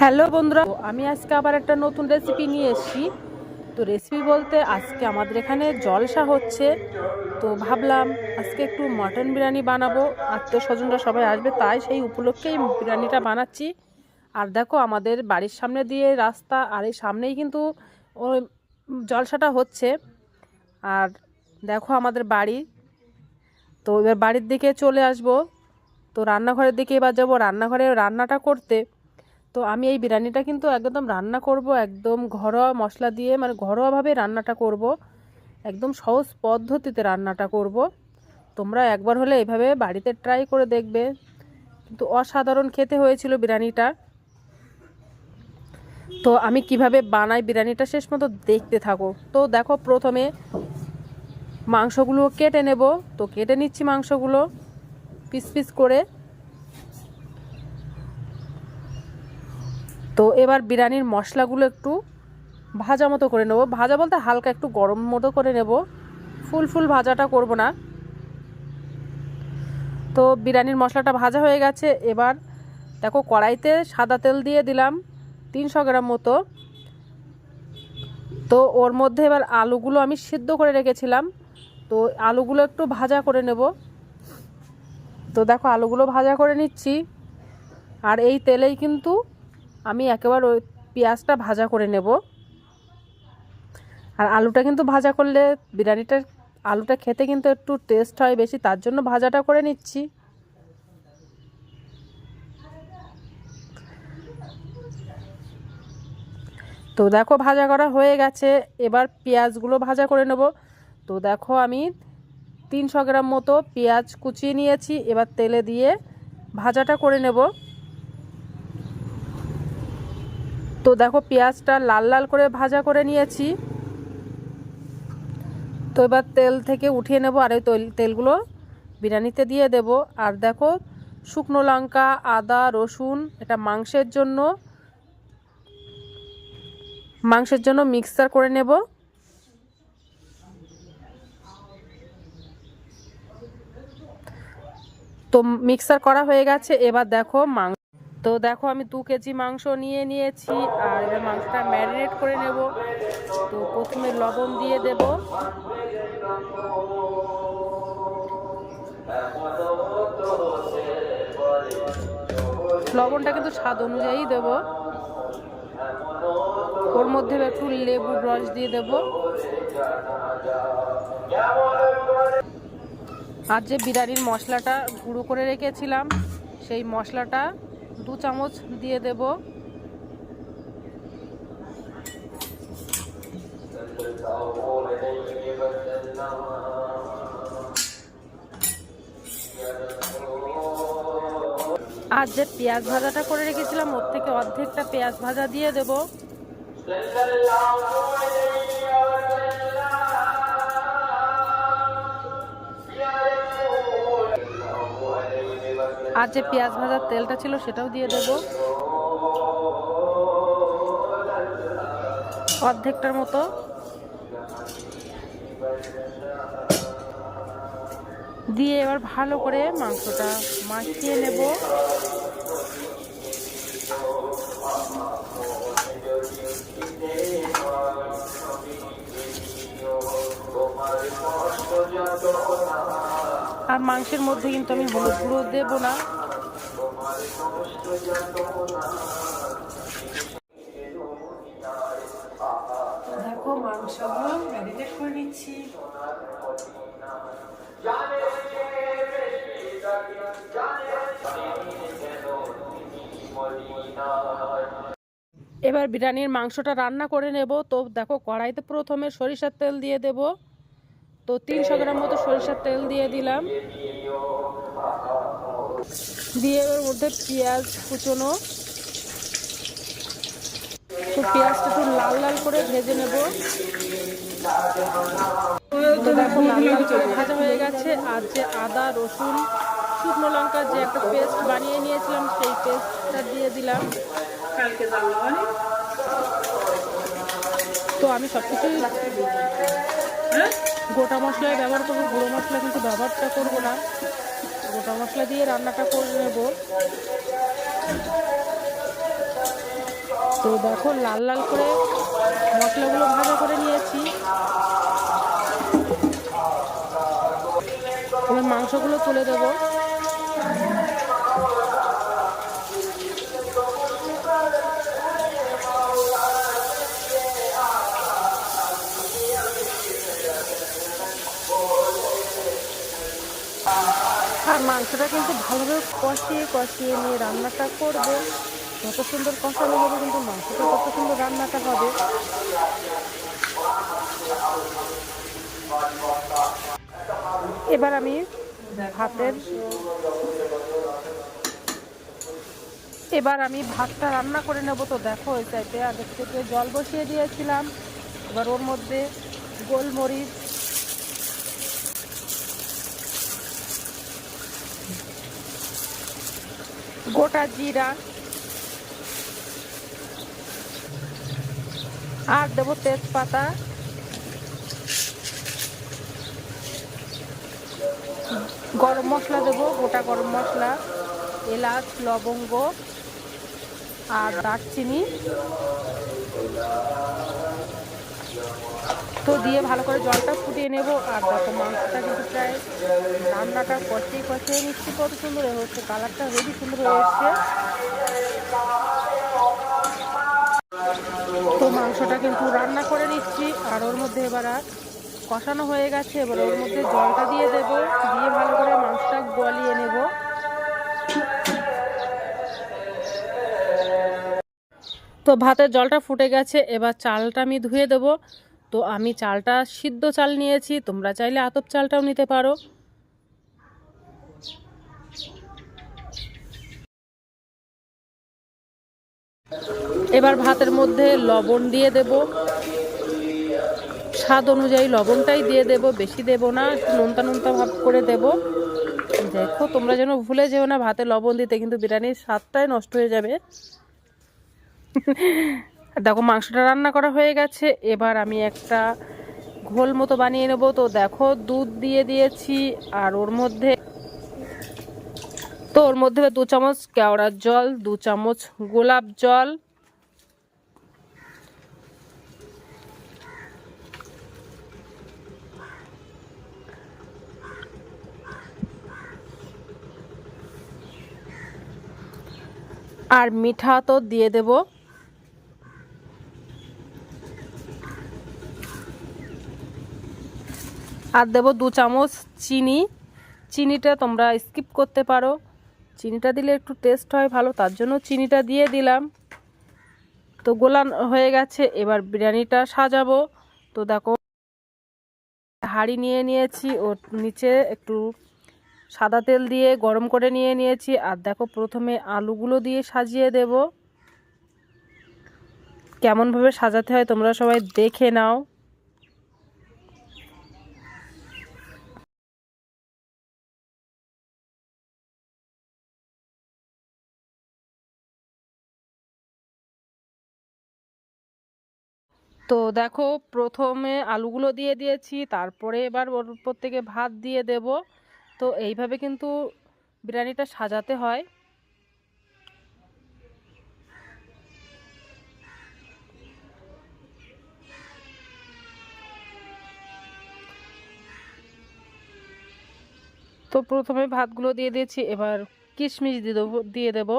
Hello বন্ধুরা, আমি আজকে আবার একটা নতুন রেসিপি নিয়ে এসেছি। তো রেসিপি বলতে আজকে আমাদের এখানে জলসা হচ্ছে, তো ভাবলাম আজকে একটু মটন বিরিয়ানি বানাবো। আত্মীয় স্বজনরা সবাই আসবে, তাই সেই উপলক্ষেই বিরিয়ানিটা বানাচ্ছি। আর দেখো আমাদের বাড়ির সামনে দিয়ে রাস্তা, আর এই সামনেই কিন্তু ওই জলসাটা হচ্ছে। আর দেখো আমাদের বাড়ি, তো এবার বাড়ির দিকে চলে আসব। তো রান্নাঘরের দিকে এবার যাবো রান্নাঘরে রান্নাটা করতে। তো আমি এই বিরিয়ানিটা কিন্তু একদম রান্না করব একদম ঘরোয়া মশলা দিয়ে, মানে ঘরোয়াভাবে রান্নাটা করব, একদম সহজ পদ্ধতিতে রান্নাটা করব। তোমরা একবার হলে এভাবে বাড়িতে ট্রাই করে দেখবে, কিন্তু অসাধারণ খেতে হয়েছিল বিরিয়ানিটা। তো আমি কিভাবে বানাই বিরিয়ানিটা শেষ মতো দেখতে থাকো। তো দেখো প্রথমে মাংসগুলো কেটে নেব। তো কেটে নিচ্ছি মাংসগুলো পিস পিস করে। তো এবার বিরিয়ানির মশলাগুলো একটু ভাজা মতো করে নেব। ভাজা বলতে হালকা একটু গরম মতো করে নেব, ফুল ভাজাটা করব না। তো বিরিয়ানির মশলাটা ভাজা হয়ে গেছে। এবার দেখো কড়াইতে সাদা তেল দিয়ে দিলাম 300 গ্রাম মতো। তো ওর মধ্যে এবার আলুগুলো আমি সিদ্ধ করে রেখেছিলাম, তো আলুগুলো একটু ভাজা করে নেব। তো দেখো আলুগুলো ভাজা করে নিচ্ছি। আর এই তেলেই কিন্তু আমি একেবারে ওই পেঁয়াজটা ভাজা করে নেব। আর আলুটা কিন্তু ভাজা করলে বিরিয়ানিটার আলুটা খেতে কিন্তু একটু টেস্ট হয় বেশি, তার জন্য ভাজাটা করে নিচ্ছি। তো দেখো ভাজা করা হয়ে গেছে। এবার পেঁয়াজগুলো ভাজা করে নেব। তো দেখো আমি 300 গ্রাম মতো পেঁয়াজ কুচিয়ে নিয়েছি, এবার তেলে দিয়ে ভাজাটা করে নেব। তো দেখো পেঁয়াজটা লাল লাল করে ভাজা করে নিয়েছি। তো এবার তেল থেকে উঠিয়ে নেব, আর এই তেলগুলো বিরিয়ানিতে দিয়ে দেব। আর দেখো শুকনো লঙ্কা, আদা, রসুন, এটা মাংসের জন্য মিক্সার করে নেব। তো মিক্সার করা হয়ে গেছে। এবার দেখো তো দেখো আমি 2 কেজি মাংস নিয়েছি, আর এবার মাংসটা ম্যারিনেট করে নেব। তো প্রথমে লবণ দিয়ে দেব। লবণটা কিন্তু স্বাদ অনুযায়ী দেব। ওর মধ্যে একটু লেবুর রস দিয়ে দেব। আর যে বিরিয়ানির মশলাটা গুঁড়ো করে রেখেছিলাম, সেই মশলাটা 2 চামচ দিয়ে দেব। আর যে পেঁয়াজ ভাজাটা করে রেখেছিলাম, ওর থেকে অর্ধেকটা পেঁয়াজ ভাজা দিয়ে দেব। আর যে পেঁয়াজ ভাজার তেলটা ছিল সেটাও দিয়ে দেব, অর্ধেকটার মতো। দিয়ে এবার ভালো করে মাংসটা মাখিয়ে নেব। আর মাংসের মধ্যে কিন্তু আমি হলুদ গুঁড়ো দেব না। দেখো মাংসগুলো ম্যারিনেট করে নিচ্ছি। এবার বিরিয়ানির মাংসটা রান্না করে নেব। তো দেখো কড়াইতে প্রথমে সরিষার তেল দিয়ে দেব। তো 300 গ্রাম মতো সরিষার তেল দিয়ে দিলাম। দিয়ে ওর মধ্যে পেঁয়াজ কুচোনো। তো পেঁয়াজটা একটু লাল লাল করে ভেজে নেব। তো দেখো লাল লাল করে ভাজা হয়ে গেছে। আর যে আদা, রসুন, শুকনো লঙ্কা যে একটা পেস্ট বানিয়ে নিয়েছিলাম, সেই পেস্টটা দিয়ে দিলাম। তো আমি সবকিছুই গোটা মশলায় ব্যবহার করবো, গুঁড়ো মশলা কিন্তু ব্যবহারটা করবো না। গোটা মশলা দিয়ে রান্নাটা করে নেব। তো দেখো লাল লাল করে মশলাগুলো ভাজা করে নিয়েছি। এবার মাংসগুলো তুলে দেবো। আর মাংসটা কিন্তু ভালোভাবে কষিয়ে কষিয়ে নিয়ে রান্নাটা করব। যত সুন্দর কষানো হবে কিন্তু মাংসটা তত সুন্দর রান্নাটা হবে। এবার আমি ভাতটা রান্না করে নেব। তো দেখো ওই সাইডে আগে থেকে জল বসিয়ে দিয়েছিলাম। এবার ওর মধ্যে গোলমরিচ, গোটা জিরা আর দেবো তেজপাতা, গরম মশলা দেবো, গোটা গরম মশলা, এলাচ, লবঙ্গ আর দারচিনি। তো দিয়ে ভালো করে জলটা ফুটিয়ে নেব। আর দেখো মাংসটা কিন্তু প্রায় রান্নাটা কষিয়ে কষিয়ে নিচ্ছি। কত সুন্দর হচ্ছে, কালারটা হেবি সুন্দর হয়ে এসছে। তো মাংসটা কিন্তু রান্না করে নিচ্ছি। আর ওর মধ্যে এবার কষানো হয়ে গেছে। এবার ওর মধ্যে জলটা দিয়ে দেব, দিয়ে ভালো করে মাংসটা গলিয়ে নেব। তো ভাতের জলটা ফুটে গেছে। এবার চালটা আমি ধুয়ে দেব। তো আমি চালটা সিদ্ধ চাল নিয়েছি, তোমরা চাইলে আতপ চালটাও নিতে পারো। এবার ভাতের মধ্যে লবণ দিয়ে দেব, স্বাদ অনুযায়ী লবণটাই দিয়ে দেব, বেশি দেব না, নোনতা নোনতা ভাব করে দেব। দেখো তোমরা যেন ভুলে যেও না ভাতে লবণ দিতে, কিন্তু বিরিয়ানির স্বাদটাই নষ্ট হয়ে যাবে। দেখো মাংসটা রান্না করা হয়ে গেছে। এবার আমি একটা ঘোল মতো বানিয়ে নেব। তো দেখো দুধ দিয়ে দিয়েছি। আর ওর মধ্যে 2 চামচ কেওড়ার জল, 2 চামচ গোলাপ জল, আর মিঠা তো দিয়ে দেব। আর দেব 2 চামচ চিনি। চিনিটা তোমরা স্কিপ করতে পারো, চিনিটা দিলে একটু টেস্ট হয় ভালো, তার জন্য চিনিটা দিয়ে দিলাম। তো গোলান হয়ে গেছে। এবার বিরিয়ানিটা সাজাবো। তো দেখো হাঁড়ি নিয়ে নিয়েছি, ওর নিচে একটু সাদা তেল দিয়ে গরম করে নিয়েছি। আর দেখো প্রথমে আলুগুলো দিয়ে সাজিয়ে দেব। কেমনভাবে সাজাতে হয় তোমরা সবাই দেখে নাও। তো দেখো প্রথমে আলুগুলো দিয়ে দিয়েছি, তারপরে এবার ওর উপর থেকে ভাত দিয়ে দেব। তো এইভাবে কিন্তু বিরিয়ানিটা সাজাতে হয়। তো প্রথমে ভাতগুলো দিয়ে দিয়েছি, এবার কিশমিশ দিয়ে দেব।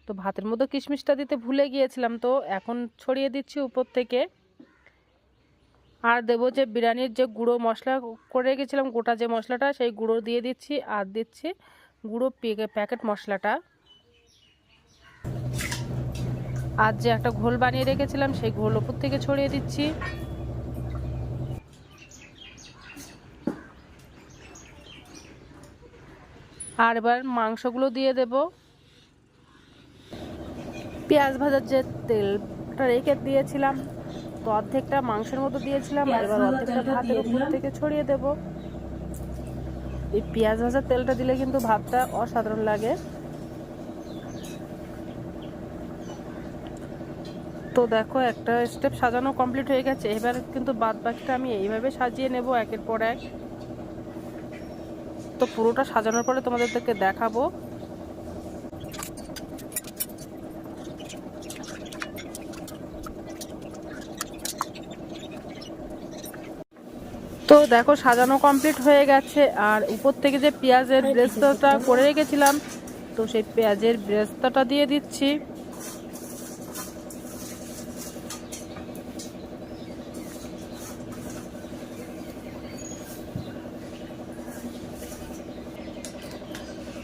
তো ভাতের মধ্যে কিশমিশটা দিতে ভুলে গিয়েছিলাম, তো এখন ছড়িয়ে দিচ্ছি উপর থেকে। আর দেবো যে বিরিয়ানির যে গুঁড়ো মশলা করে রেখেছিলাম, গোটা যে মশলাটা, সেই গুঁড়ো দিয়ে দিচ্ছি। আর দিচ্ছি গুঁড়ো প্যাকেট মশলাটা। আর যে একটা ঘোল বানিয়ে রেখেছিলাম, সেই ঘোল উপর থেকে ছড়িয়ে দিচ্ছি। আর এবার মাংসগুলো দিয়ে দেব। পেঁয়াজ ভাজার যে তেলটা রেখে দিয়েছিলাম, তো অর্ধেকটা মাংসের মতো দিয়েছিলাম, আর এবার অর্ধেকটা ভাতের উপর থেকে ছড়িয়ে দেব। এই পেঁয়াজ ভাজার তেলটা দিলে কিন্তু ভাতটা অসাধারণ লাগে। তো দেখো একটা স্টেপ সাজানো কমপ্লিট হয়ে গেছে। এবার কিন্তু বাদ বাকিটা আমি এইভাবে সাজিয়ে নেব একের পর এক। তো পুরোটা সাজানোর পরে তোমাদেরকে দেখাবো। দেখো সাজানো কমপ্লিট হয়ে গেছে, আর উপর থেকে যে পেঁয়াজের ব্রেস্তাটা করে রেখেছিলাম, তো সেই পেঁয়াজের ব্রেস্তাটা দিয়ে দিচ্ছি।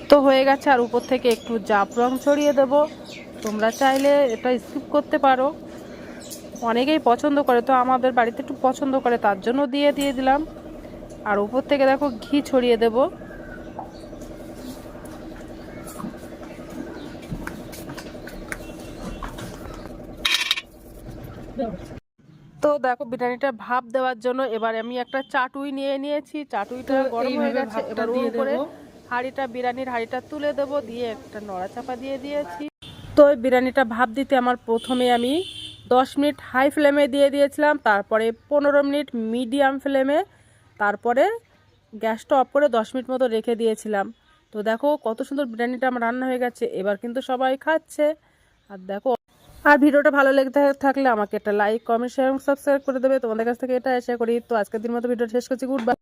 তো হয়ে গেছে, আর উপর থেকে একটু জাফরান ছড়িয়ে দেব। তোমরা চাইলে এটা স্কিপ করতে পারো, অনেকেই পছন্দ করে, তো আমাদের বাড়িতে একটু পছন্দ করে তার জন্য দিয়ে দিলাম। আর উপর থেকে দেখো ঘি ছড়িয়ে দেব। তো দেখো বিরিয়ানিটা ভাপ দেওয়ার জন্য এবার আমি একটা চাটুই নিয়ে নিয়েছি, চাটুইটা গরম হয়ে গেছে। এবার ওর উপরে বিরিয়ানির হাঁড়িটা তুলে দেব, দিয়ে একটা নড়াচাপা দিয়ে দিয়েছি। তো এই বিরিয়ানিটা ভাপ দিতে আমার প্রথমে আমি 10 মিনিট হাই ফ্লেমে দিয়ে দিয়েছিলাম, তারপরে 15 মিনিট মিডিয়াম ফ্লেমে, তারপরে গ্যাসটা অফ করে 10 মিনিট মতো রেখে দিয়েছিলাম। তো দেখো কত সুন্দর বিরিয়ানিটা আমার রান্না হয়ে গেছে। এবার কিন্তু সবাই খাচ্ছে। আর দেখো, আর ভিডিওটা ভালো লেগে থাকলে আমাকে একটা লাইক, কমেন্ট, শেয়ার এবং সাবস্ক্রাইব করে দেবে। তোমাদের কাছ থেকে এটা আশা করি। তো আজকের দিন মতো ভিডিও শেষ করছি। Good bye.